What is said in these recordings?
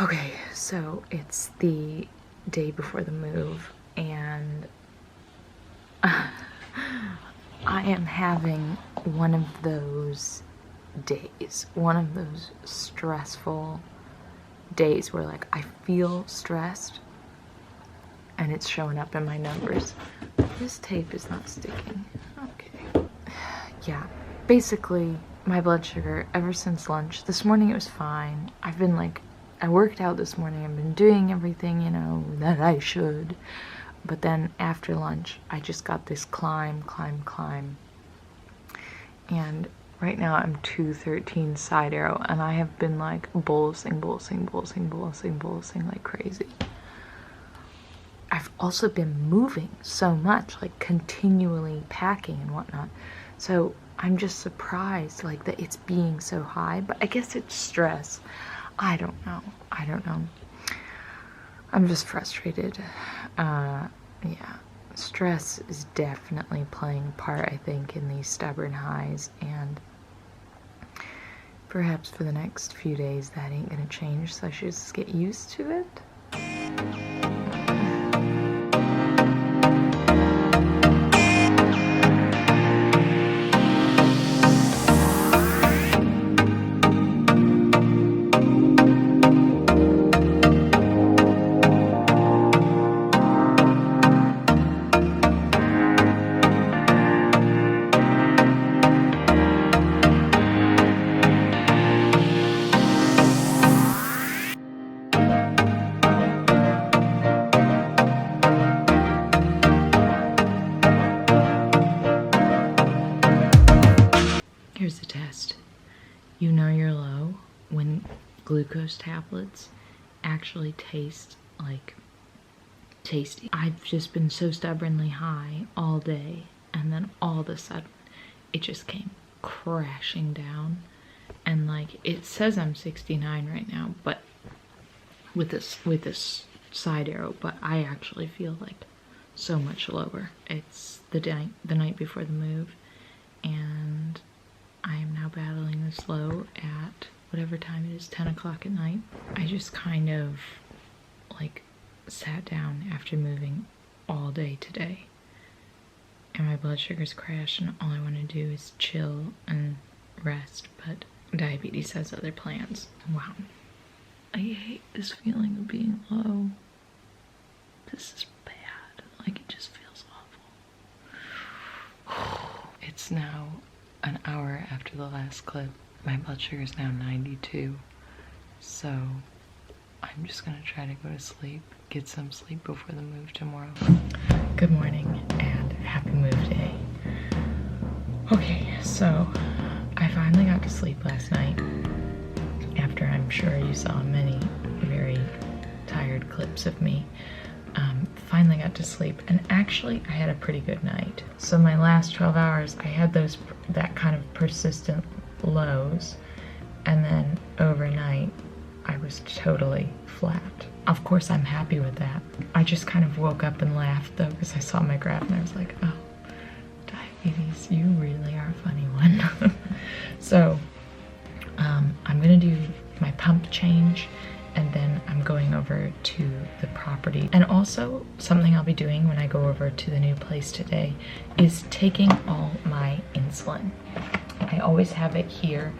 Okay, so it's the day before the move, and I am having one of those days, one of those stressful days where like I feel stressed and it's showing up in my numbers. This tape is not sticking. Okay. Yeah, basically my blood sugar ever since lunch. This morning it was fine. I've been like, I worked out this morning. I've been doing everything, you know, that I should. But then after lunch, I just got this climb. And right now I'm 213 side arrow, and I have been like bolusing like crazy. I've also been moving so much, like continually packing and whatnot. So I'm just surprised like that it's being so high, but I guess it's stress. I don't know. I'm just frustrated. Yeah. Stress is definitely playing a part, I think, in these stubborn highs, and perhaps for the next few days that ain't gonna change, so I should just get used to it. Here's the test. You know you're low when glucose tablets actually taste like tasty. I've just been so stubbornly high all day, and then all of a sudden it just came crashing down, and like it says I'm 69 right now, but with this side arrow, but I actually feel like so much lower. It's the night before the move, and I am now battling this low at whatever time it is, 10 o'clock at night. I just kind of like sat down after moving all day today, and my blood sugar's crashed, and all I want to do is chill and rest, but diabetes has other plans. Wow. I hate this feeling of being low. This is bad. Like, it just feels awful. It's now an hour after the last clip. My blood sugar is now 92, so I'm just gonna try to go to sleep, get some sleep before the move tomorrow. Good morning and happy move day. Okay, so I finally got to sleep last night after I'm sure you saw many very tired clips of me. Finally got to sleep, and actually I had a pretty good night. So my last 12 hours I had that kind of persistent lows, and then overnight I was totally flat. Of course I'm happy with that. I just kind of woke up and laughed though, because I saw my graph and I was like, oh, diabetes, you really are a funny one. So I'm gonna do my pump change, and then I'm going over to the property. And also something I'll be doing when I go over to the new place today is taking all my insulin. I always have it here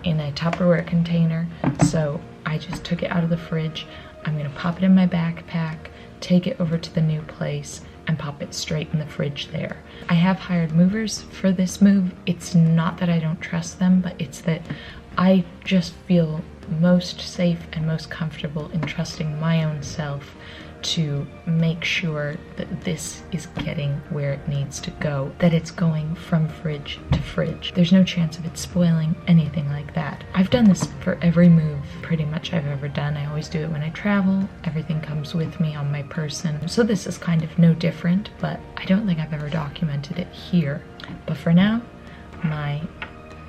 in a Tupperware container, so I just took it out of the fridge. I'm gonna pop it in my backpack, take it over to the new place, and pop it straight in the fridge there. I have hired movers for this move. It's not that I don't trust them, but it's that I just feel most safe and most comfortable in trusting my own self to make sure that this is getting where it needs to go, that it's going from fridge to fridge. There's no chance of it spoiling, anything like that. I've done this for every move pretty much I've ever done. I always do it when I travel. Everything comes with me on my person. So this is kind of no different, but I don't think I've ever documented it here. But for now, my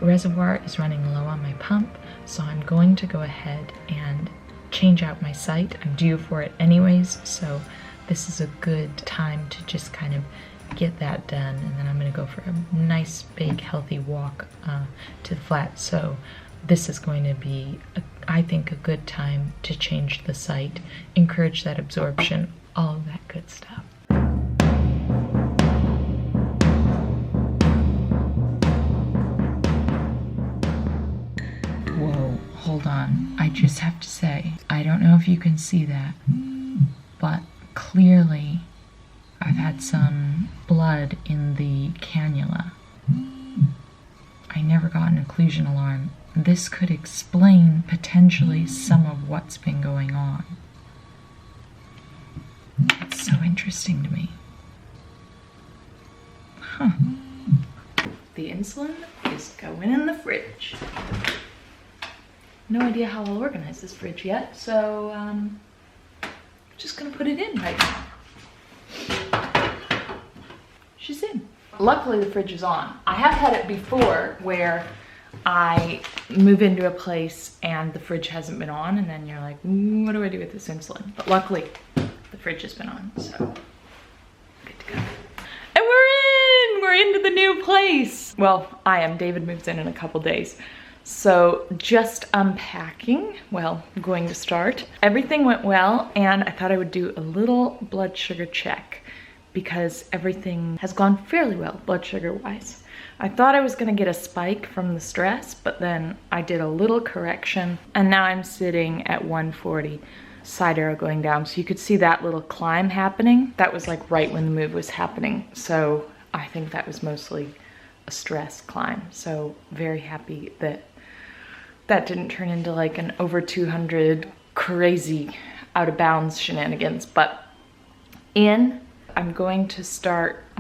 reservoir is running low on my pump, so I'm going to go ahead and change out my site. I'm due for it anyways, so this is a good time to just kind of get that done, and then I'm going to go for a nice big healthy walk to the flat. So this is going to be I think, a good time to change the site, encourage that absorption, all of that good stuff. Whoa, hold on. I just have to say, I don't know if you can see that, but clearly I've had some blood in the cannula. I never got an occlusion alarm. This could explain potentially some of what's been going on. It's so interesting to me. Huh. The insulin is going in the fridge. No idea how I'll organize this fridge yet, so just gonna put it in right now. She's in. Luckily the fridge is on. I have had it before where I move into a place and the fridge hasn't been on, and then you're like, what do I do with this insulin? But luckily the fridge has been on, so good to go. And we're into the new place. Well, I am. David moves in a couple days. So just unpacking, well, going to start. Everything went well, and I thought I would do a little blood sugar check because everything has gone fairly well blood sugar wise. I thought I was gonna get a spike from the stress, but then I did a little correction and now I'm sitting at 140, side arrow going down. So you could see that little climb happening. That was like right when the move was happening. So I think that was mostly a stress climb. So very happy that that didn't turn into like an over 200 crazy out of bounds shenanigans. But I'm going to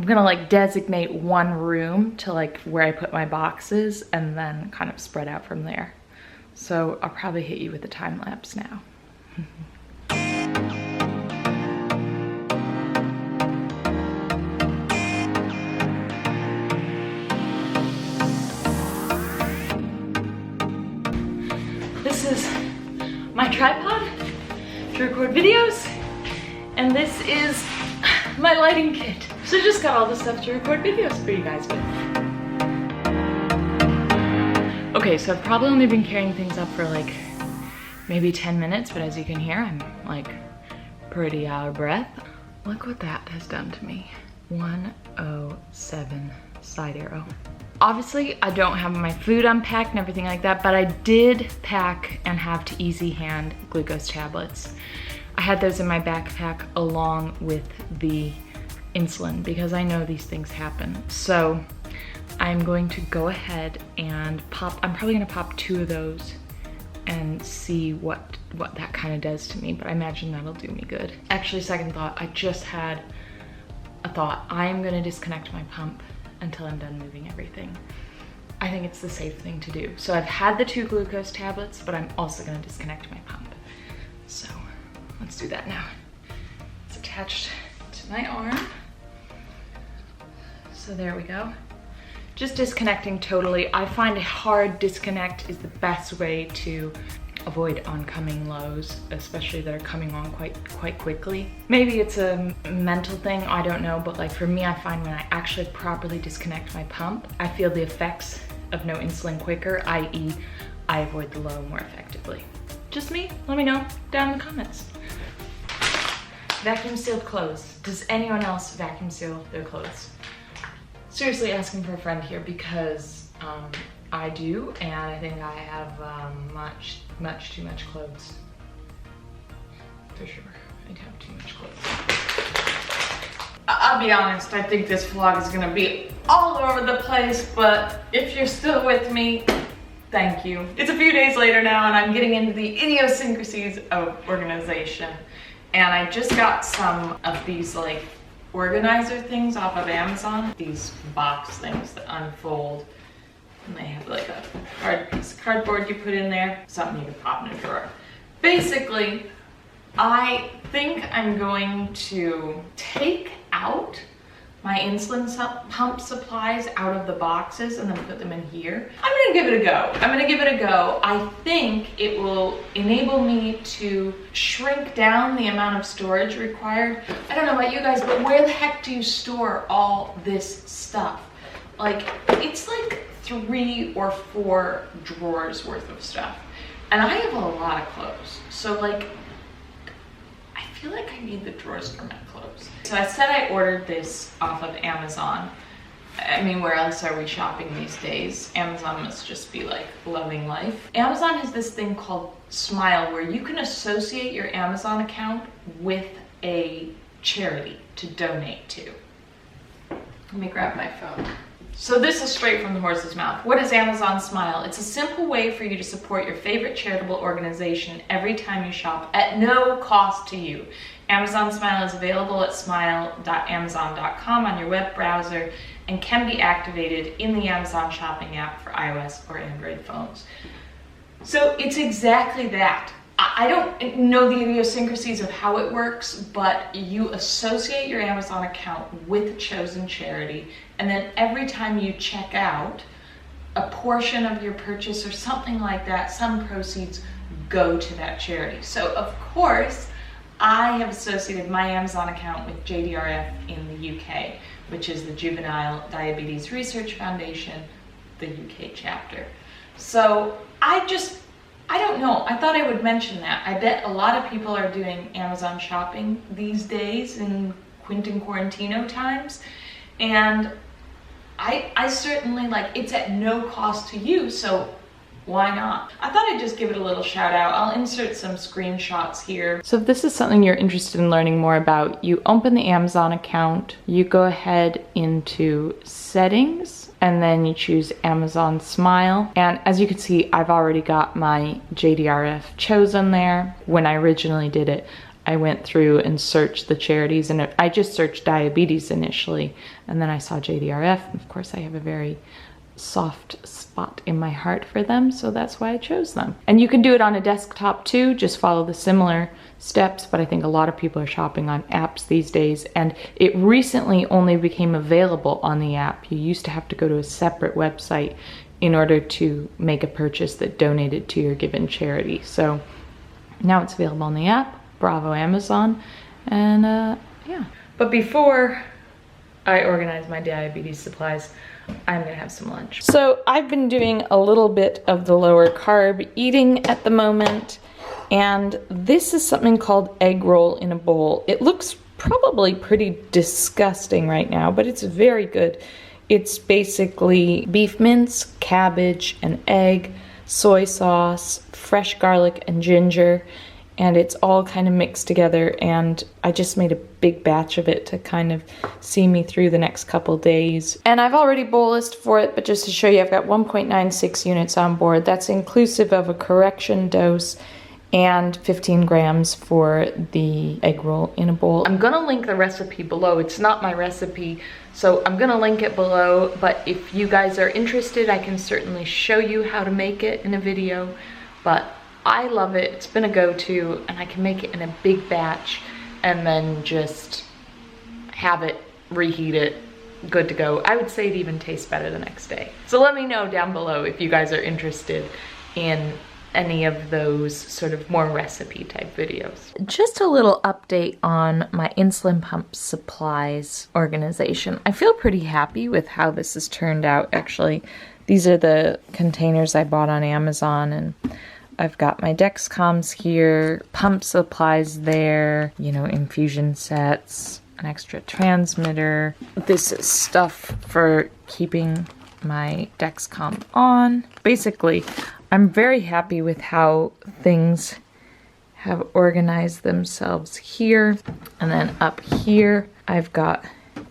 like designate one room to like where I put my boxes and then kind of spread out from there. So I'll probably hit you with a time lapse now. This is my tripod to record videos, and this is my lighting kit. So just got all the stuff to record videos for you guys with. Okay, so I've probably only been carrying things up for like maybe 10 minutes, but as you can hear, I'm like pretty out of breath. Look what that has done to me. 107 side arrow. Obviously, I don't have my food unpacked and everything like that, but I did pack and have to easy hand glucose tablets. I had those in my backpack along with the insulin because I know these things happen. So I'm going to go ahead and I'm probably gonna pop 2 of those and see what that kind of does to me, but I imagine that'll do me good. Actually, second thought, I just had a thought. I am gonna disconnect my pump until I'm done moving everything. I think it's the safe thing to do. So I've had the 2 glucose tablets, but I'm also gonna disconnect my pump. So let's do that now. It's attached to my arm. So there we go. Just disconnecting totally. I find a hard disconnect is the best way to avoid oncoming lows, especially that are coming on quite quickly. Maybe it's a mental thing, I don't know, but like for me, I find when I actually properly disconnect my pump, I feel the effects of no insulin quicker, i.e. I avoid the low more effectively. Just me? Let me know down in the comments. Vacuum sealed clothes. Does anyone else vacuum seal their clothes? Seriously asking for a friend here because I do, and I think I have much too much clothes. For sure, I have too much clothes. I'll be honest, I think this vlog is gonna be all over the place, but if you're still with me, thank you. It's a few days later now and I'm getting into the idiosyncrasies of organization. And I just got some of these like organizer things off of Amazon. These box things that unfold. And they have like a piece of cardboard you put in there, something you can pop in a drawer. Basically, I think I'm going to take out my insulin pump supplies out of the boxes and then put them in here. I'm gonna give it a go. I think it will enable me to shrink down the amount of storage required. I don't know about you guys, but where the heck do you store all this stuff? Like, it's like 3 or 4 drawers worth of stuff. And I have a lot of clothes. So like, I feel like I need the drawers for my clothes. So I said I ordered this off of Amazon. I mean, where else are we shopping these days? Amazon must just be like loving life. Amazon has this thing called Smile where you can associate your Amazon account with a charity to donate to. Let me grab my phone. So this is straight from the horse's mouth. What is Amazon Smile? It's a simple way for you to support your favorite charitable organization every time you shop at no cost to you. Amazon Smile is available at smile.amazon.com on your web browser and can be activated in the Amazon shopping app for iOS or Android phones. So it's exactly that. I don't know the idiosyncrasies of how it works, but you associate your Amazon account with a chosen charity, and then every time you check out, a portion of your purchase or something like that, some proceeds go to that charity. So of course, I have associated my Amazon account with JDRF in the UK, which is the Juvenile Diabetes Research Foundation, the UK chapter. So I don't know, I thought I would mention that. I bet a lot of people are doing Amazon shopping these days in Quentin Quarantino times. And I certainly, like, it's at no cost to you, so why not? I thought I'd just give it a little shout out. I'll insert some screenshots here. So if this is something you're interested in learning more about, you open the Amazon account, you go ahead into settings, and then you choose Amazon Smile. And as you can see, I've already got my JDRF chosen there. When I originally did it, I went through and searched the charities, and I just searched diabetes initially, and then I saw JDRF. And of course, I have a very soft spot in my heart for them, so that's why I chose them. And you can do it on a desktop too, just follow the similar steps, but I think a lot of people are shopping on apps these days, and it recently only became available on the app. You used to have to go to a separate website in order to make a purchase that donated to your given charity. So now it's available on the app. Bravo Amazon. And yeah. But before I organize my diabetes supplies, I'm gonna have some lunch. So I've been doing a little bit of the lower carb eating at the moment, and this is something called egg roll in a bowl. It looks probably pretty disgusting right now, but it's very good. It's basically beef mince, cabbage, and egg, soy sauce, fresh garlic and ginger, and it's all kind of mixed together, and I just made a big batch of it to kind of see me through the next couple days. And I've already bolused for it, but just to show you, I've got 1.96 units on board. That's inclusive of a correction dose and 15 grams for the egg roll in a bowl. I'm gonna link the recipe below. It's not my recipe, so I'm gonna link it below, but if you guys are interested, I can certainly show you how to make it in a video. But I love it, it's been a go-to, and I can make it in a big batch and then just have it, reheat it, good to go. I would say it even tastes better the next day. So let me know down below if you guys are interested in any of those sort of more recipe type videos. Just a little update on my insulin pump supplies organization. I feel pretty happy with how this has turned out, actually. These are the containers I bought on Amazon, and I've got my Dexcoms here, pump supplies there, you know, infusion sets, an extra transmitter. This is stuff for keeping my Dexcom on. Basically, I'm very happy with how things have organized themselves here. And then up here, I've got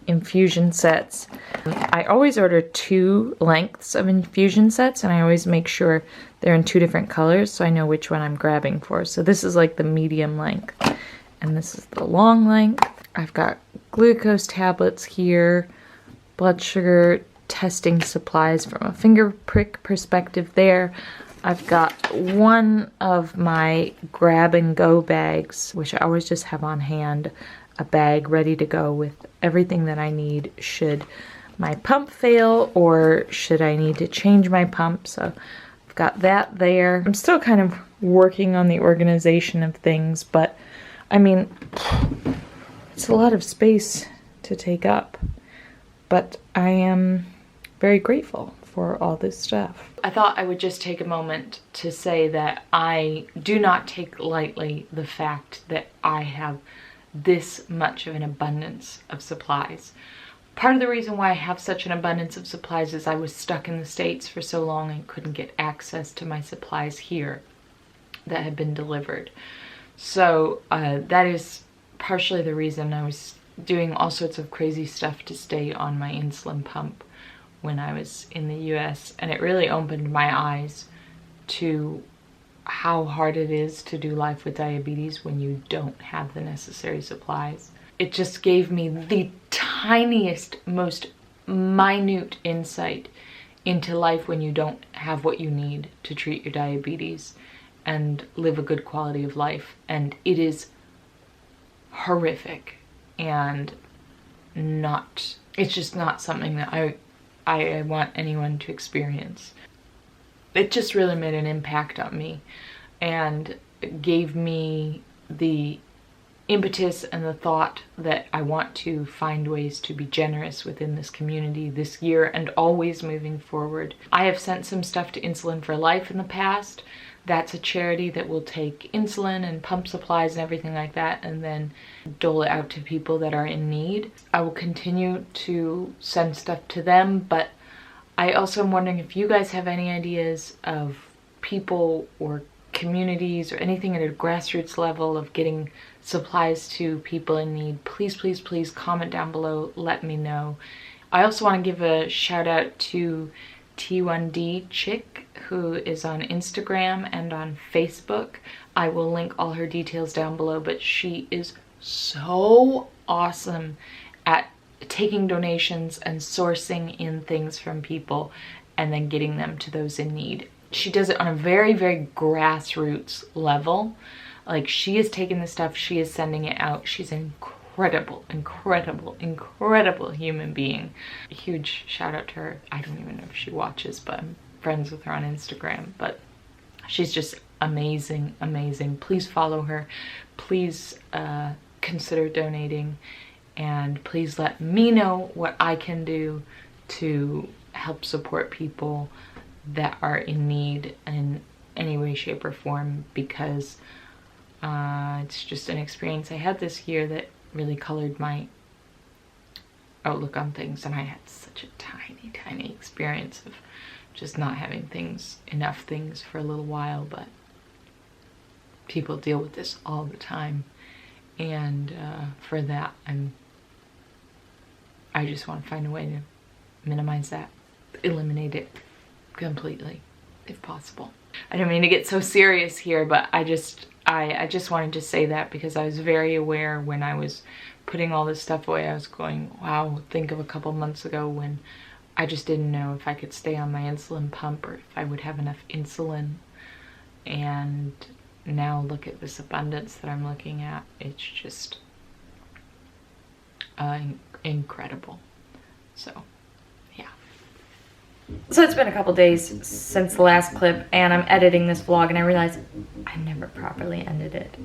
infusion sets. I always order 2 lengths of infusion sets, and I always make sure they're in 2 different colors so I know which one I'm grabbing for. So this is like the medium length, and this is the long length. I've got glucose tablets here, blood sugar testing supplies from a finger prick perspective there. I've got one of my grab and go bags, which I always just have on hand, a bag ready to go with everything that I need should my pump fail or should I need to change my pump. So I've got that there. I'm still kind of working on the organization of things, but I mean, it's a lot of space to take up, but I am very grateful for all this stuff. I thought I would just take a moment to say that I do not take lightly the fact that I have this much of an abundance of supplies. Part of the reason why I have such an abundance of supplies is I was stuck in the States for so long and couldn't get access to my supplies here that had been delivered. So that is partially the reason I was doing all sorts of crazy stuff to stay on my insulin pump when I was in the US, and it really opened my eyes to how hard it is to do life with diabetes when you don't have the necessary supplies. It just gave me the tiniest, most minute insight into life when you don't have what you need to treat your diabetes and live a good quality of life. And it is horrific and it's just not something that I want anyone to experience. It just really made an impact on me and gave me the impetus and the thought that I want to find ways to be generous within this community this year and always moving forward. I have sent some stuff to Insulin for Life in the past. That's a charity that will take insulin and pump supplies and everything like that and then dole it out to people that are in need. I will continue to send stuff to them, but I also am wondering if you guys have any ideas of people or communities or anything at a grassroots level of getting supplies to people in need. Please, please, please comment down below. Let me know. I also want to give a shout out to T1D Chick, who is on Instagram and on Facebook. I will link all her details down below, but she is so awesome at taking donations and sourcing in things from people and then getting them to those in need. She does it on a very, very grassroots level. Like, she is taking the stuff, she is sending it out. She's an incredible, incredible, incredible human being. A huge shout out to her. I don't even know if she watches, but I'm friends with her on Instagram. But she's just amazing, amazing. Please follow her. Please consider donating. And please let me know what I can do to help support people that are in need in any way, shape, or form, because it's just an experience I had this year that really colored my outlook on things, and I had such a tiny, tiny experience of just not having enough things for a little while, but people deal with this all the time, and for that I just want to find a way to minimize that, eliminate it completely, if possible. I don't mean to get so serious here, but I just wanted to say that because I was very aware when I was putting all this stuff away. I was going, wow, think of a couple months ago when I just didn't know if I could stay on my insulin pump or if I would have enough insulin. And now look at this abundance that I'm looking at. It's just incredible. So yeah. So it's been a couple days since the last clip, and I'm editing this vlog and I realized I never properly ended it.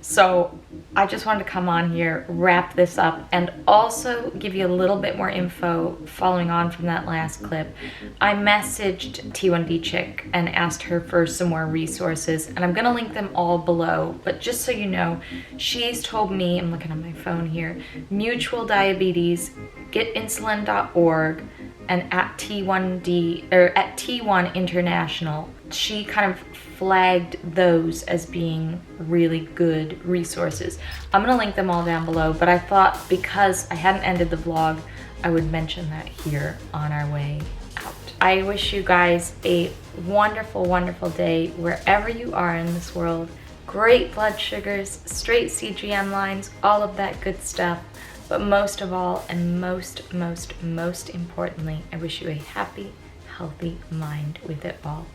So I just wanted to come on here, wrap this up, and also give you a little bit more info following on from that last clip. I messaged T1D Chick and asked her for some more resources, and I'm gonna link them all below, but just so you know, she's told me, I'm looking at my phone here, Mutual Diabetes, getinsulin.org, and at T1D, or at T1 International, she kind of flagged those as being really good resources. I'm gonna link them all down below, but I thought because I hadn't ended the vlog, I would mention that here on our way out. I wish you guys a wonderful, wonderful day wherever you are in this world. Great blood sugars, straight CGM lines, all of that good stuff. But most of all, and most importantly, I wish you a happy, healthy mind with it all.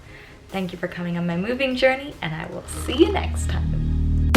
Thank you for coming on my moving journey, and I will see you next time.